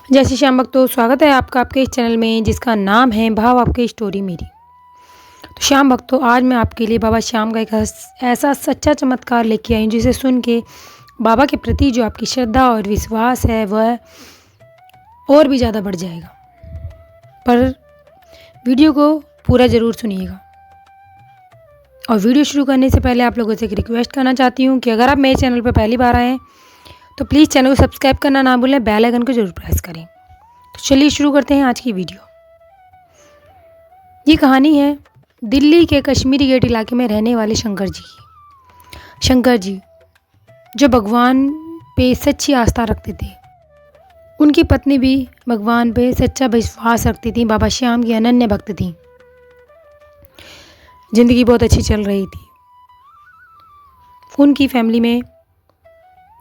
जय श्री श्याम भक्तों, स्वागत है आपका आपके इस चैनल में जिसका नाम है भाव आपकी स्टोरी मेरी। तो श्याम भक्तों, आज मैं आपके लिए बाबा श्याम का एक ऐसा सच्चा चमत्कार लेके आई हूँ जिसे सुन के बाबा के प्रति जो आपकी श्रद्धा और विश्वास है वह और भी ज़्यादा बढ़ जाएगा। पर वीडियो को पूरा ज़रूर सुनिएगा। और वीडियो शुरू करने से पहले आप लोगों से एक रिक्वेस्ट करना चाहती हूँ कि अगर आप मेरे चैनल पर पहली बार आए हैं तो प्लीज़ चैनल को सब्सक्राइब करना ना भूलें, बेल आइकन को जरूर प्रेस करें। तो चलिए शुरू करते हैं आज की वीडियो। ये कहानी है दिल्ली के कश्मीरी गेट इलाके में रहने वाले शंकर जी की। शंकर जी जो भगवान पे सच्ची आस्था रखते थे, उनकी पत्नी भी भगवान पे सच्चा विश्वास रखती थी, बाबा श्याम की अनन्य भक्त थी। ज़िंदगी बहुत अच्छी चल रही थी। उनकी फैमिली में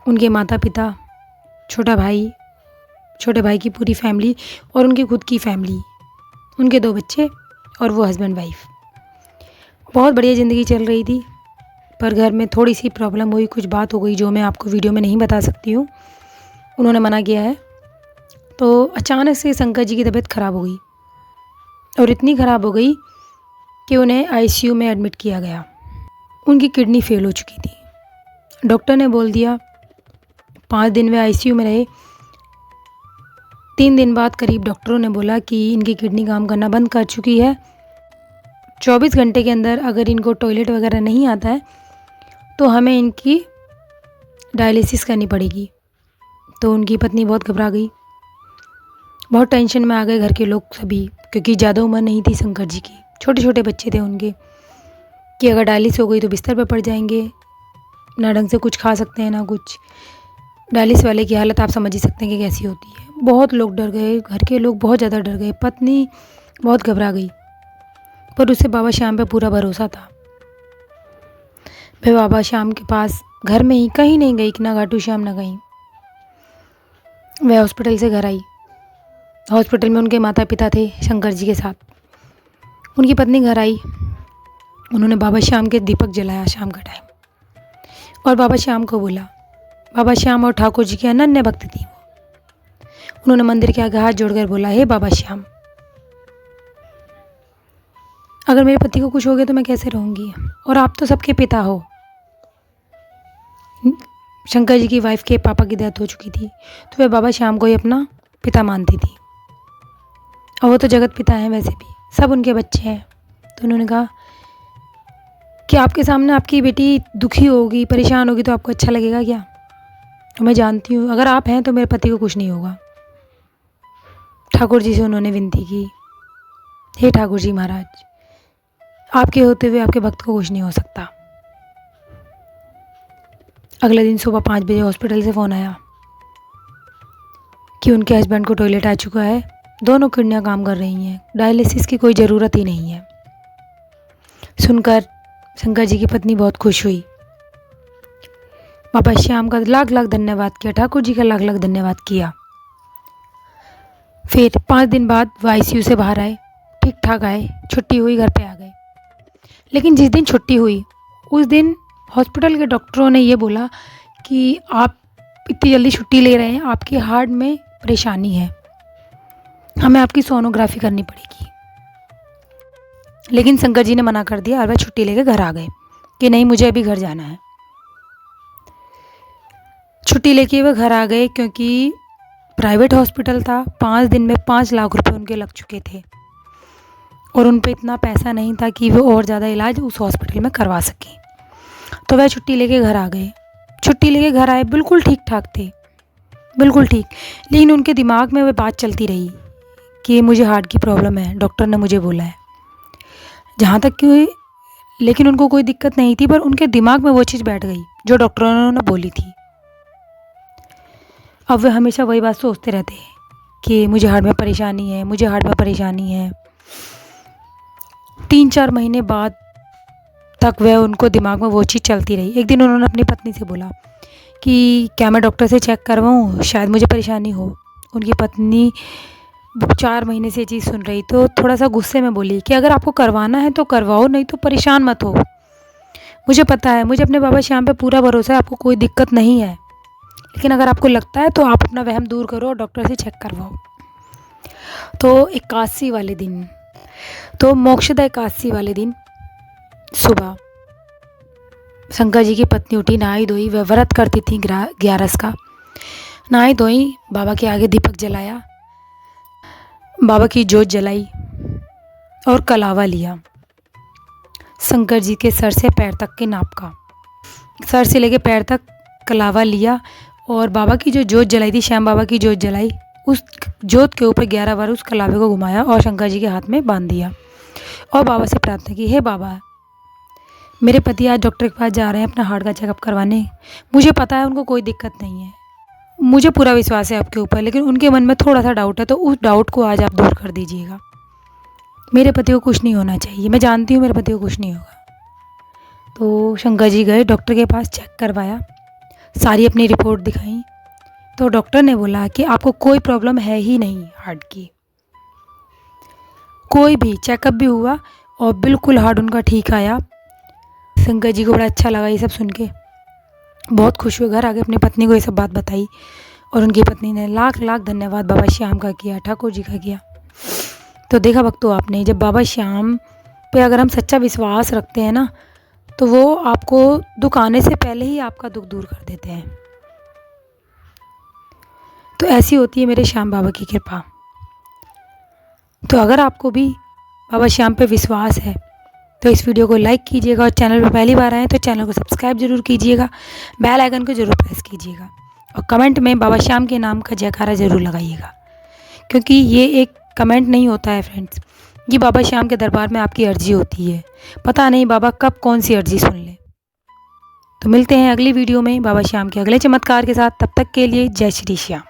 उनके माता पिता, छोटे भाई की पूरी फैमिली और उनकी खुद की फैमिली, उनके 2 बच्चे और वो हस्बैंड वाइफ। बहुत बढ़िया ज़िंदगी चल रही थी। पर घर में थोड़ी सी प्रॉब्लम हुई, कुछ बात हो गई जो मैं आपको वीडियो में नहीं बता सकती हूँ, उन्होंने मना किया है। तो अचानक से शंकर जी की तबीयत ख़राब हो गई और इतनी ख़राब हो गई कि उन्हें आईसीयू में एडमिट किया गया। उनकी किडनी फेल हो चुकी थी। डॉक्टर ने बोल दिया 5 दिन वे आईसीयू में रहे। 3 दिन बाद करीब डॉक्टरों ने बोला कि इनकी किडनी काम करना बंद कर चुकी है। 24 घंटे के अंदर अगर इनको टॉयलेट वगैरह नहीं आता है तो हमें इनकी डायलिसिस करनी पड़ेगी। तो उनकी पत्नी बहुत घबरा गई, बहुत टेंशन में आ गए घर के लोग सभी, क्योंकि ज़्यादा उम्र नहीं थी शंकर जी की, छोटे छोटे बच्चे थे उनके, कि अगर डायलिसिस हो गई तो बिस्तर पर पड़ जाएंगे, ना ढंग से कुछ खा सकते हैं ना कुछ। डायलिसिस वाले की हालत आप समझ ही सकते हैं कि कैसी होती है। बहुत लोग डर गए, घर के लोग बहुत ज़्यादा डर गए, पत्नी बहुत घबरा गई। पर उसे बाबा श्याम पे पूरा भरोसा था। वह बाबा श्याम के पास घर में ही कहीं नहीं गई, ना घाटू श्याम ना कहीं। वह हॉस्पिटल से घर आई। हॉस्पिटल में उनके माता पिता थे शंकर जी के साथ। उनकी पत्नी घर आई। उन्होंने बाबा श्याम के दीपक जलाया शाम का टाइम और बाबा श्याम को बोला। बाबा श्याम और ठाकुर जी की अनन्य भक्त थी वो। उन्होंने मंदिर के आगे हाथ जोड़कर बोला, हे बाबा श्याम, अगर मेरे पति को कुछ हो गया तो मैं कैसे रहूँगी, और आप तो सबके पिता हो। शंकर जी की वाइफ के पापा की डेथ हो चुकी थी, तो वह बाबा श्याम को ही अपना पिता मानती थी, और वो तो जगत पिता हैं वैसे भी, सब उनके बच्चे हैं। तो उन्होंने कहा कि आपके सामने आपकी बेटी दुखी होगी, परेशान होगी तो आपको अच्छा लगेगा क्या? तो मैं जानती हूँ अगर आप हैं तो मेरे पति को कुछ नहीं होगा। ठाकुर जी से उन्होंने विनती की, हे ठाकुर जी महाराज, आपके होते हुए आपके भक्त को कुछ नहीं हो सकता। अगले दिन सुबह 5 बजे हॉस्पिटल से फ़ोन आया कि उनके हस्बैंड को टॉयलेट आ चुका है, दोनों किडनियाँ काम कर रही हैं, डायलिसिस की कोई ज़रूरत ही नहीं है। सुनकर शंकर जी की पत्नी बहुत खुश हुई। बाबा श्याम का लाख लाख धन्यवाद किया, ठाकुर जी का लाख लाख धन्यवाद किया। फिर 5 दिन बाद वो आईसीयू से बाहर आए, ठीक ठाक आए, छुट्टी हुई, घर पे आ गए। लेकिन जिस दिन छुट्टी हुई उस दिन हॉस्पिटल के डॉक्टरों ने ये बोला कि आप इतनी जल्दी छुट्टी ले रहे हैं, आपके हार्ट में परेशानी है, हमें आपकी सोनोग्राफी करनी पड़ेगी। लेकिन शंकर जी ने मना कर दिया और वह छुट्टी लेकर घर आ गए कि नहीं, मुझे अभी घर जाना है। छुट्टी लेके वह घर आ गए क्योंकि प्राइवेट हॉस्पिटल था। 5 दिन में 5 लाख रुपए उनके लग चुके थे और उन पे इतना पैसा नहीं था कि वो और ज़्यादा इलाज उस हॉस्पिटल में करवा सकें। तो वह छुट्टी लेके घर आ गए। छुट्टी लेके घर आए, बिल्कुल ठीक ठाक थे, बिल्कुल ठीक। लेकिन उनके दिमाग में वह बात चलती रही कि मुझे हार्ट की प्रॉब्लम है, डॉक्टर ने मुझे बोला है। जहाँ तक कि लेकिन उनको कोई दिक्कत नहीं थी, पर उनके दिमाग में वो चीज़ बैठ गई जो डॉक्टरों ने बोली थी। अब वे हमेशा वही बात सोचते रहते हैं कि मुझे हार्ट में परेशानी है, मुझे हार्ट में परेशानी है। 3-4 महीने बाद तक वह उनको दिमाग में वो चीज़ चलती रही। एक दिन उन्होंने अपनी पत्नी से बोला कि क्या मैं डॉक्टर से चेक करवाऊँ, शायद मुझे परेशानी हो। उनकी पत्नी 4 महीने से ये चीज़ सुन रही, तो थोड़ा सा गुस्से में बोली कि अगर आपको करवाना है तो करवाओ, नहीं तो परेशान मत हो। मुझे पता है, मुझे अपने बाबा श्याम पे पूरा भरोसा है, आपको कोई दिक्कत नहीं है। लेकिन अगर आपको लगता है तो आप अपना वहम दूर करो और डॉक्टर से चेक करवाओ। तो एकादशी वाले दिन, तो मोक्षदा एकादशी वाले दिन सुबह शंकर जी की पत्नी उठी, नहाई धोई, वह व्रत करती थी 11 का। नहाई धोई, बाबा के आगे दीपक जलाया, बाबा की जोत जलाई और कलावा लिया शंकर जी के सर से पैर तक के नाप का। सर से लेके पैर तक कलावा लिया और बाबा की जो जोत जलाई थी, श्याम बाबा की जोत जलाई, उस जोत के ऊपर 11 बार उस कलावे को घुमाया और शंकर जी के हाथ में बांध दिया और बाबा से प्रार्थना की, हे बाबा, मेरे पति आज डॉक्टर के पास जा रहे हैं अपना हार्ट का चेकअप करवाने। मुझे पता है उनको कोई दिक्कत नहीं है, मुझे पूरा विश्वास है आपके ऊपर, लेकिन उनके मन में थोड़ा सा डाउट है, तो उस डाउट को आज आप दूर कर दीजिएगा। मेरे पति को कुछ नहीं होना चाहिए, मैं जानती हूँ मेरे पति को कुछ नहीं होगा। तो शंकर जी गए डॉक्टर के पास, चेक करवाया, सारी अपनी रिपोर्ट दिखाई, तो डॉक्टर ने बोला कि आपको कोई प्रॉब्लम है ही नहीं हार्ट की, कोई भी चेकअप भी हुआ और बिल्कुल हार्ट उनका ठीक आया। शंकर जी को बड़ा अच्छा लगा ये सब सुन के, बहुत खुश हुए, घर आके अपनी पत्नी को ये सब बात बताई और उनकी पत्नी ने लाख लाख धन्यवाद बाबा श्याम का किया, ठाकुर जी का किया। तो देखा भक्तों आपने, जब बाबा श्याम पे अगर हम सच्चा विश्वास रखते हैं ना, तो वो आपको दुख आने से पहले ही आपका दुख दूर कर देते हैं। तो ऐसी होती है मेरे श्याम बाबा की कृपा। तो अगर आपको भी बाबा श्याम पे विश्वास है तो इस वीडियो को लाइक कीजिएगा और चैनल पर पहली बार आए तो चैनल को सब्सक्राइब जरूर कीजिएगा, बेल आइकन को जरूर प्रेस कीजिएगा और कमेंट में बाबा श्याम के नाम का जयकारा जरूर लगाइएगा, क्योंकि ये एक कमेंट नहीं होता है फ्रेंड्स, ये बाबा श्याम के दरबार में आपकी अर्जी होती है। पता नहीं बाबा कब कौन सी अर्जी सुन ले। तो मिलते हैं अगली वीडियो में बाबा श्याम के अगले चमत्कार के साथ, तब तक के लिए जय श्री श्याम।